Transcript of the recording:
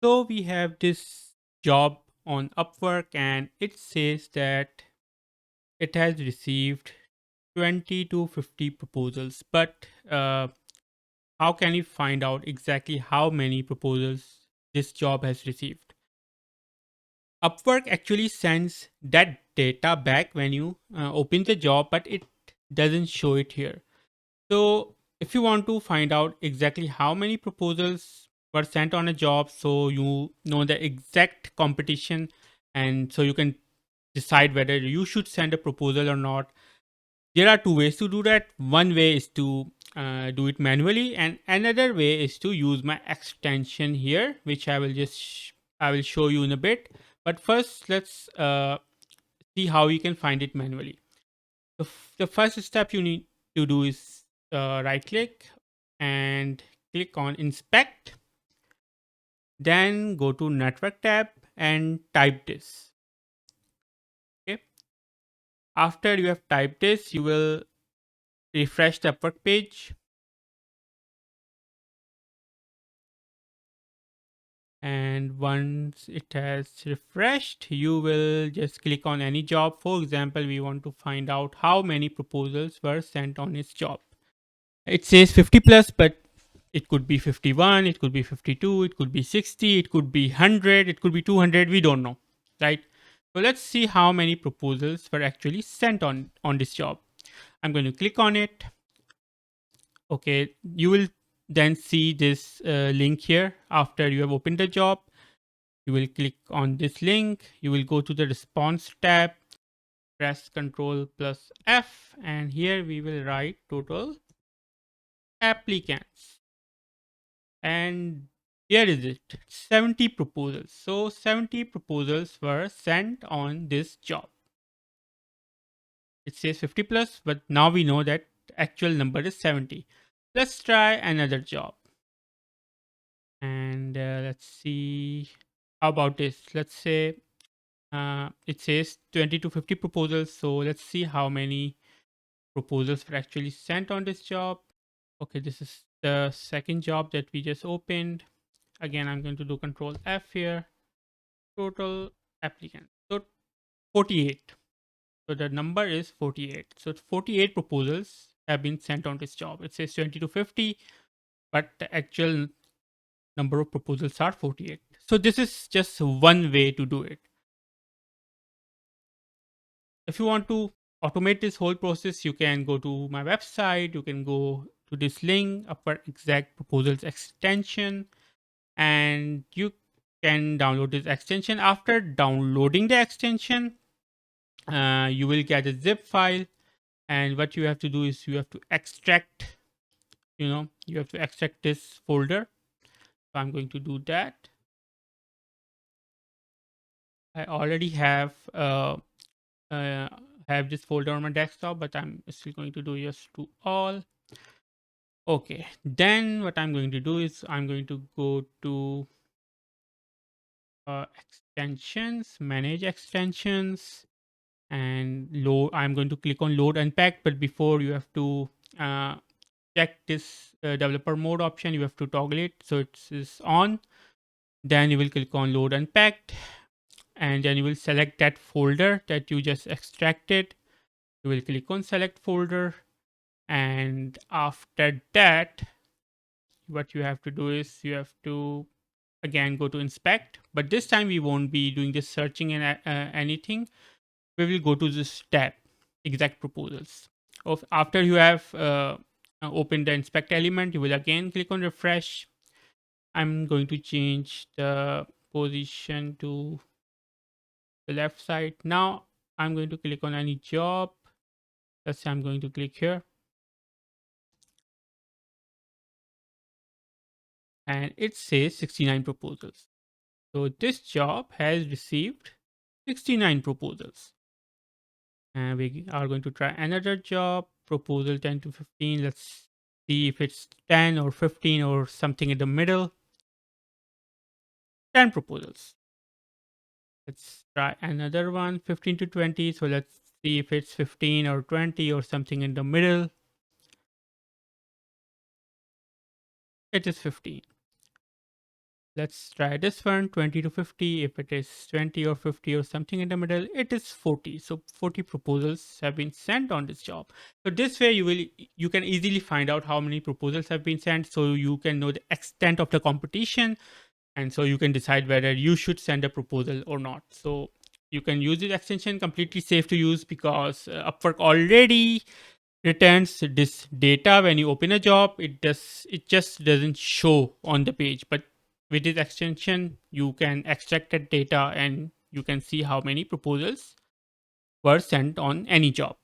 So we have this job on Upwork and it says that it has received 20 to 50 proposals. But how can you find out exactly how many proposals this job has received? Upwork actually sends that data back when you open the job, but it doesn't show it here. So if you want to find out exactly how many proposals were sent on a job, so you know the exact competition, and so you can decide whether you should send a proposal or not. There are two ways to do that. One way is to do it manually, and another way is to use my extension here, which I will show you in a bit. But first, let's see how you can find it manually. The first step you need to do is right click and click on inspect, then go to network tab and type this. Okay, after you have typed this, you will refresh the Upwork page, and once it has refreshed, you will just click on any job. For example, we want to find out how many proposals were sent on this job. It says 50 plus, but it could be 51, it could be 52, it could be 60, it could be 100, it could be 200, we don't know, right? So let's see how many proposals were actually sent on this job. I'm going to click on it. Okay, you will then see this link here. After you have opened the job, you will click on this link, you will go to the response tab, press Ctrl plus F, and here we will write total applicants. And here is it, 70 proposals. So 70 proposals were sent on this job. It says 50 plus, but now we know that the actual number is 70. Let's try another job. And let's see, how about this? Let's say it says 20 to 50 proposals. So let's see how many proposals were actually sent on this job. Okay, this is the second job that we just opened. Again, I'm going to do Control F here. Total applicants. So 48. So the number is 48. So 48 proposals have been sent on this job. It says 20 to 50, but the actual number of proposals are 48. So this is just one way to do it. If you want to automate this whole process, you can go to my website, you can go to this link, Upper Exact Proposals extension, and you can download this extension. After downloading the extension, you will get a zip file, and what you have to do is you have to extract, you have to extract this folder. So I'm going to do that. I already uh, have this folder on my desktop, but I'm still going to do just to all. Okay, then what I'm going to do is I'm going to go to extensions, manage extensions, and load. I'm going to click on load unpack, but before you have to uh, check this developer mode option. You have to toggle it so it's on. Then you will click on load unpacked, and then you will select that folder that you just extracted. You will click on select folder, and after that, what you have to do is you have to again go to inspect, but this time we won't be doing this searching and anything. We will go to this tab, exact proposals. After you have opened the inspect element, you will again click on refresh. I'm going to change the position to the left side. Now I'm going to click on any job. Let's say I'm going to click here, and it says 69 proposals. So this job has received 69 proposals. And we are going to try another job, proposal 10 to 15. Let's see if it's 10 or 15 or something in the middle. 10 proposals. Let's try another one, 15 to 20. So let's see if it's 15 or 20 or something in the middle. It is 15. Let's try this one, 20 to 50. If it is 20 or 50 or something in the middle, it is 40. So 40 proposals have been sent on this job. So this way you can easily find out how many proposals have been sent, so you can know the extent of the competition, and so you can decide whether you should send a proposal or not. So you can use this extension, completely safe to use, because Upwork already returns this data when you open a job. It just doesn't show on the page, but with this extension you can extract that data and you can see how many proposals were sent on any job.